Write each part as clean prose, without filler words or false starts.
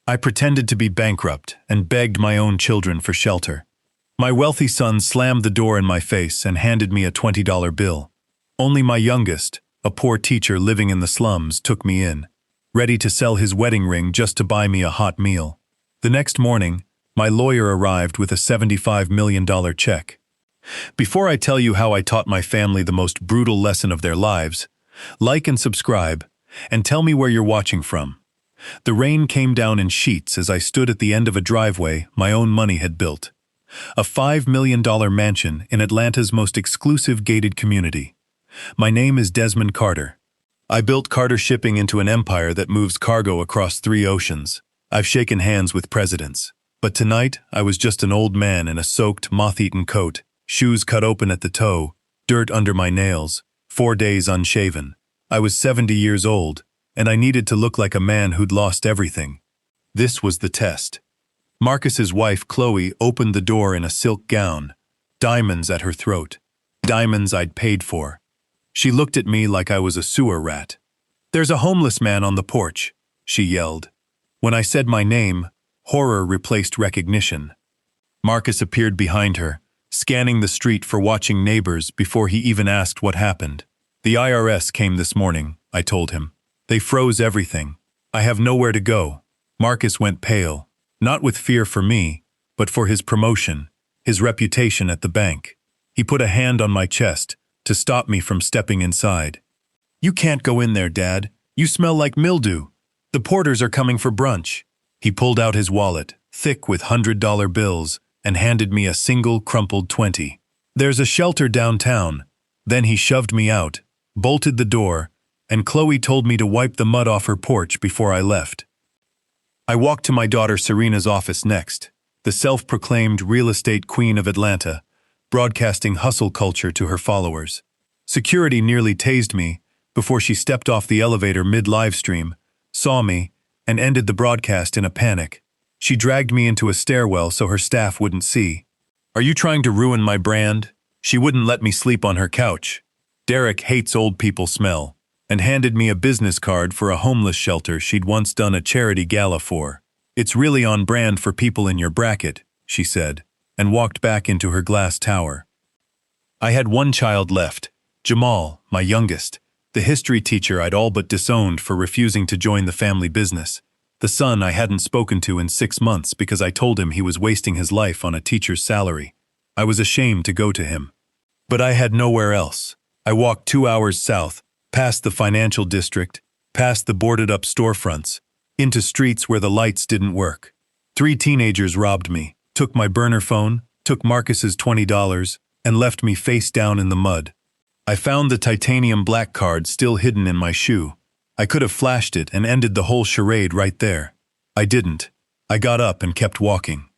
I pretended to be bankrupt and begged my own children for shelter. My wealthy son slammed the door in my face and handed me a $20 bill. Only my youngest, a poor teacher living in the slums, took me in, ready to sell his wedding ring just to buy me a hot meal. The next morning, my lawyer arrived with a $75 million check. Before I tell you how I taught my family the most brutal lesson of their lives, like and subscribe, and tell me where you're watching from. The rain came down in sheets as I stood at the end of a driveway my own money had built. A $5 million mansion in Atlanta's most exclusive gated community. My name is Desmond Carter. I built Carter Shipping into an empire that moves cargo across 3 oceans. I've shaken hands with presidents. But tonight, I was just an old man in a soaked, moth-eaten coat, shoes cut open at the toe, dirt under my nails, 4 days unshaven. I was 70 years old, and I needed to look like a man who'd lost everything. This was the test. Marcus's wife, Chloe, opened the door in a silk gown, diamonds at her throat, diamonds I'd paid for. She looked at me like I was a sewer rat. "There's a homeless man on the porch," she yelled. When I said my name, horror replaced recognition. Marcus appeared behind her, scanning the street for watching neighbors before he even asked what happened. "The IRS came this morning," I told him. "They froze everything. I have nowhere to go." Marcus went pale, not with fear for me, but for his promotion, his reputation at the bank. He put a hand on my chest to stop me from stepping inside. "You can't go in there, Dad. You smell like mildew. The porters are coming for brunch." He pulled out his wallet, thick with $100 bills, and handed me a single crumpled 20. "There's a shelter downtown." Then he shoved me out, bolted the door, and Chloe told me to wipe the mud off her porch before I left. I walked to my daughter Serena's office next, the self-proclaimed real estate queen of Atlanta, broadcasting hustle culture to her followers. Security nearly tased me before she stepped off the elevator mid-livestream, saw me, and ended the broadcast in a panic. She dragged me into a stairwell so her staff wouldn't see. "Are you trying to ruin my brand?" She wouldn't let me sleep on her couch. "Derek hates old people smell," and handed me a business card for a homeless shelter she'd once done a charity gala for. "It's really on brand for people in your bracket," she said, and walked back into her glass tower. I had one child left, Jamal, my youngest, the history teacher I'd all but disowned for refusing to join the family business, the son I hadn't spoken to in 6 months because I told him he was wasting his life on a teacher's salary. I was ashamed to go to him. But I had nowhere else. I walked 2 hours south, past the financial district, past the boarded-up storefronts, into streets where the lights didn't work. 3 teenagers robbed me, took my burner phone, took Marcus's $20, and left me face down in the mud. I found the titanium black card still hidden in my shoe. I could have flashed it and ended the whole charade right there. I didn't. I got up and kept walking.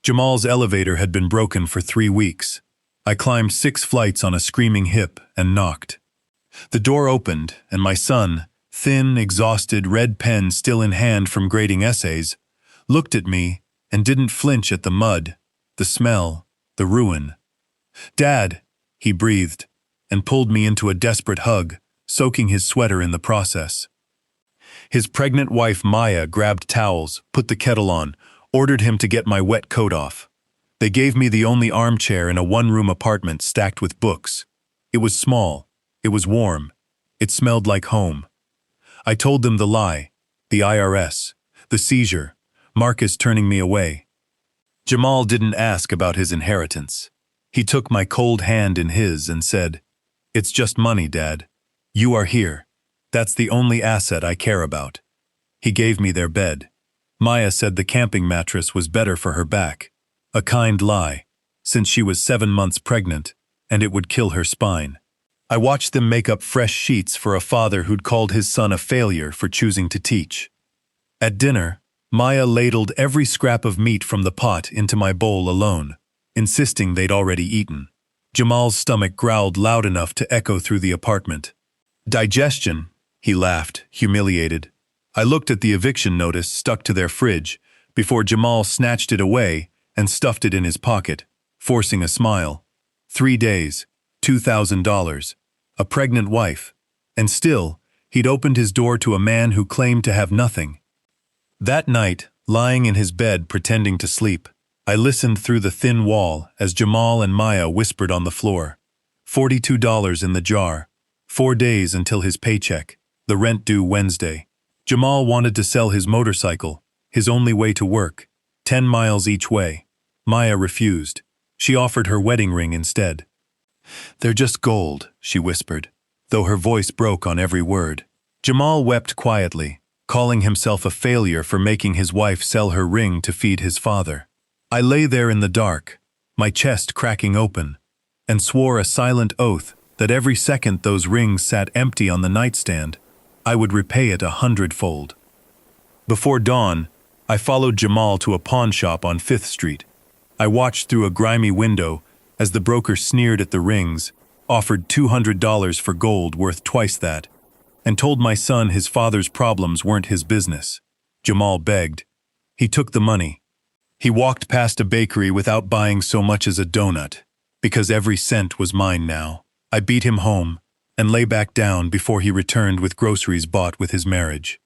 Jamal's elevator had been broken for 3 weeks. I climbed 6 flights on a screaming hip and knocked. The door opened, and my son, thin, exhausted, red pen still in hand from grading essays, looked at me and didn't flinch at the mud, the smell, the ruin. "Dad," he breathed, and pulled me into a desperate hug, soaking his sweater in the process. His pregnant wife Maya grabbed towels, put the kettle on, ordered him to get my wet coat off. They gave me the only armchair in a 1-room apartment stacked with books. It was small. It was warm. It smelled like home. I told them the lie, the IRS, the seizure, Marcus turning me away. Jamal didn't ask about his inheritance. He took my cold hand in his and said, "It's just money, Dad. You are here. That's the only asset I care about." He gave me their bed. Maya said the camping mattress was better for her back. A kind lie, since she was 7 months pregnant, and it would kill her spine. I watched them make up fresh sheets for a father who'd called his son a failure for choosing to teach. At dinner, Maya ladled every scrap of meat from the pot into my bowl alone, insisting they'd already eaten. Jamal's stomach growled loud enough to echo through the apartment. "Digestion," he laughed, humiliated. I looked at the eviction notice stuck to their fridge before Jamal snatched it away and stuffed it in his pocket, forcing a smile. 3 days, $2,000, a pregnant wife, and still, he'd opened his door to a man who claimed to have nothing. That night, lying in his bed pretending to sleep. I listened through the thin wall as Jamal and Maya whispered on the floor. $42 in the jar. 4 days until his paycheck. The rent due Wednesday. Jamal wanted to sell his motorcycle, his only way to work, 10 miles each way. Maya refused. She offered her wedding ring instead. "They're just gold," she whispered, though her voice broke on every word. Jamal wept quietly, calling himself a failure for making his wife sell her ring to feed his father. I lay there in the dark, my chest cracking open, and swore a silent oath that every second those rings sat empty on the nightstand, I would repay it 100-fold. Before dawn, I followed Jamal to a pawn shop on 5th Street. I watched through a grimy window as the broker sneered at the rings, offered $200 for gold worth twice that, and told my son his father's problems weren't his business. Jamal begged. He took the money. He walked past a bakery without buying so much as a donut, because every cent was mine now. I beat him home and lay back down before he returned with groceries bought with his marriage.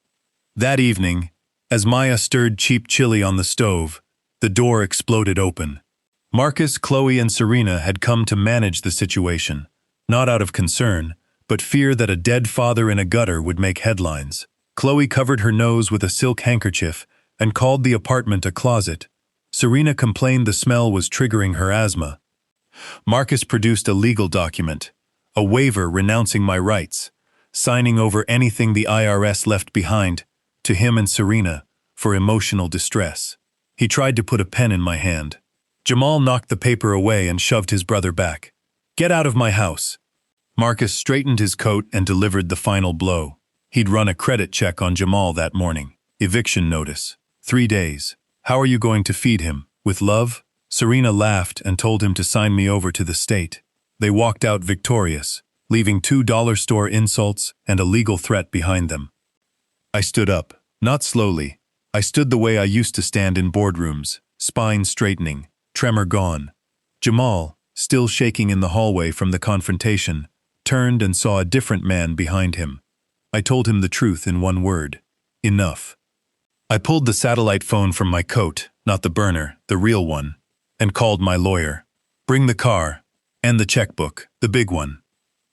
That evening, as Maya stirred cheap chili on the stove, the door exploded open. Marcus, Chloe, and Serena had come to manage the situation, not out of concern, but fear that a dead father in a gutter would make headlines. Chloe covered her nose with a silk handkerchief and called the apartment a closet. Serena complained the smell was triggering her asthma. Marcus produced a legal document, a waiver renouncing my rights, signing over anything the IRS left behind, to him and Serena, for emotional distress. He tried to put a pen in my hand. Jamal knocked the paper away and shoved his brother back. "Get out of my house." Marcus straightened his coat and delivered the final blow. He'd run a credit check on Jamal that morning. Eviction notice. 3 days. How are you going to feed him? With love? Serena laughed and told him to sign me over to the state. They walked out victorious, leaving $2 store insults and a legal threat behind them. I stood up, not slowly. I stood the way I used to stand in boardrooms, spine straightening, tremor gone. Jamal, still shaking in the hallway from the confrontation, turned and saw a different man behind him. I told him the truth in one word. Enough. I pulled the satellite phone from my coat, not the burner, the real one, and called my lawyer. "Bring the car, and the checkbook, the big one."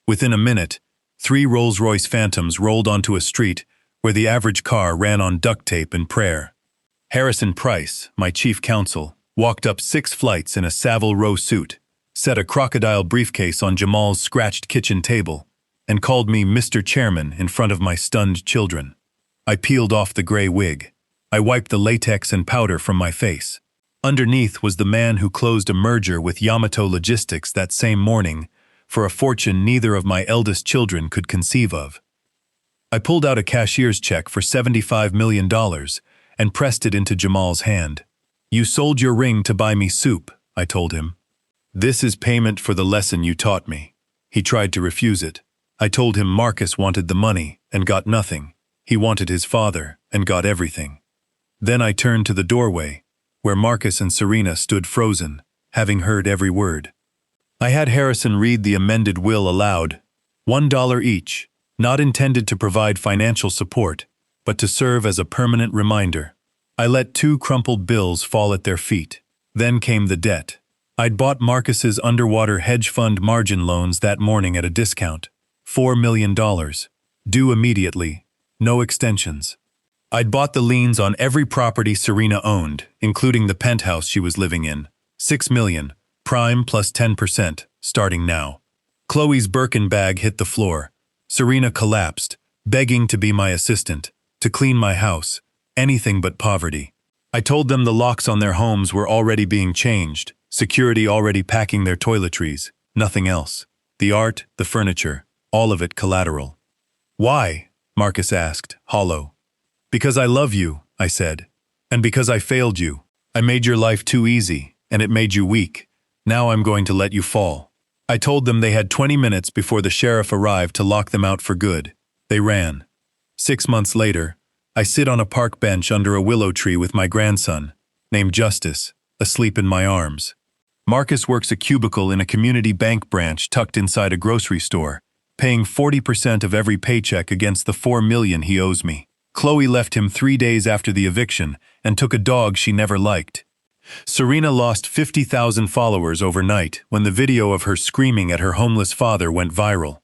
Within a minute, 3 Rolls-Royce Phantoms rolled onto a street where the average car ran on duct tape and prayer. Harrison Price, my chief counsel, walked up 6 flights in a Savile Row suit, set a crocodile briefcase on Jamal's scratched kitchen table, and called me Mr. Chairman in front of my stunned children. I peeled off the gray wig. I wiped the latex and powder from my face. Underneath was the man who closed a merger with Yamato Logistics that same morning for a fortune neither of my eldest children could conceive of. I pulled out a cashier's check for $75 million and pressed it into Jamal's hand. "You sold your ring to buy me soup," I told him. "This is payment for the lesson you taught me." He tried to refuse it. I told him Marcus wanted the money and got nothing. He wanted his father and got everything. Then I turned to the doorway, where Marcus and Serena stood frozen, having heard every word. I had Harrison read the amended will aloud. $1 each, not intended to provide financial support, but to serve as a permanent reminder. I let 2 crumpled bills fall at their feet. Then came the debt. I'd bought Marcus's underwater hedge fund margin loans that morning at a discount. $4 million. Due immediately. No extensions. I'd bought the liens on every property Serena owned, including the penthouse she was living in. $6 million, prime plus 10%, starting now. Chloe's Birkin bag hit the floor. Serena collapsed, begging to be my assistant, to clean my house, anything but poverty. I told them the locks on their homes were already being changed, security already packing their toiletries, nothing else. The art, the furniture, all of it collateral. "Why?" Marcus asked, hollow. "Because I love you," I said. "And because I failed you. I made your life too easy, and it made you weak. Now I'm going to let you fall." I told them they had 20 minutes before the sheriff arrived to lock them out for good. They ran. 6 months later, I sit on a park bench under a willow tree with my grandson, named Justice, asleep in my arms. Marcus works a cubicle in a community bank branch tucked inside a grocery store, paying 40% of every paycheck against the $4 million he owes me. Chloe left him 3 days after the eviction and took a dog she never liked. Serena lost 50,000 followers overnight when the video of her screaming at her homeless father went viral.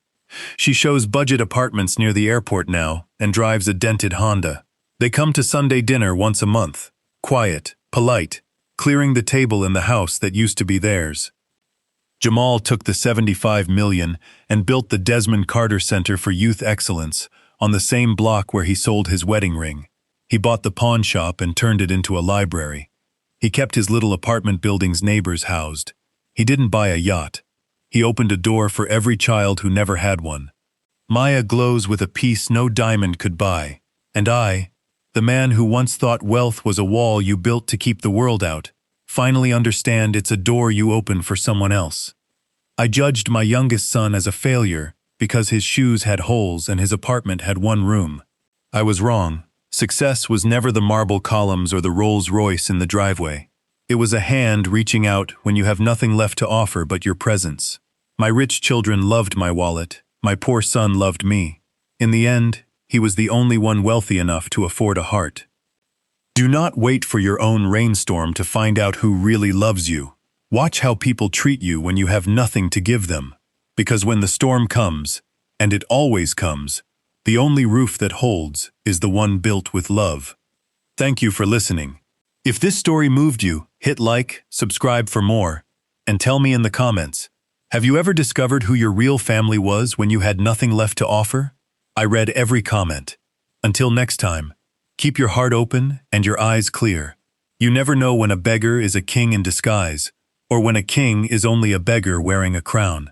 She shows budget apartments near the airport now and drives a dented Honda. They come to Sunday dinner once a month, quiet, polite, clearing the table in the house that used to be theirs. Jamal took the $75 million and built the Desmond Carter Center for Youth Excellence on the same block where he sold his wedding ring. He bought the pawn shop and turned it into a library. He kept his little apartment building's neighbors housed. He didn't buy a yacht. He opened a door for every child who never had one. Maya glows with a peace no diamond could buy. And I, the man who once thought wealth was a wall you built to keep the world out, finally understand it's a door you open for someone else. I judged my youngest son as a failure because his shoes had holes and his apartment had one room. I was wrong. Success was never the marble columns or the Rolls-Royce in the driveway. It was a hand reaching out when you have nothing left to offer but your presence. My rich children loved my wallet. My poor son loved me. In the end, he was the only one wealthy enough to afford a heart. Do not wait for your own rainstorm to find out who really loves you. Watch how people treat you when you have nothing to give them. Because when the storm comes, and it always comes, the only roof that holds is the one built with love. Thank you for listening. If this story moved you, hit like, subscribe for more, and tell me in the comments, have you ever discovered who your real family was when you had nothing left to offer? I read every comment. Until next time, keep your heart open and your eyes clear. You never know when a beggar is a king in disguise, or when a king is only a beggar wearing a crown.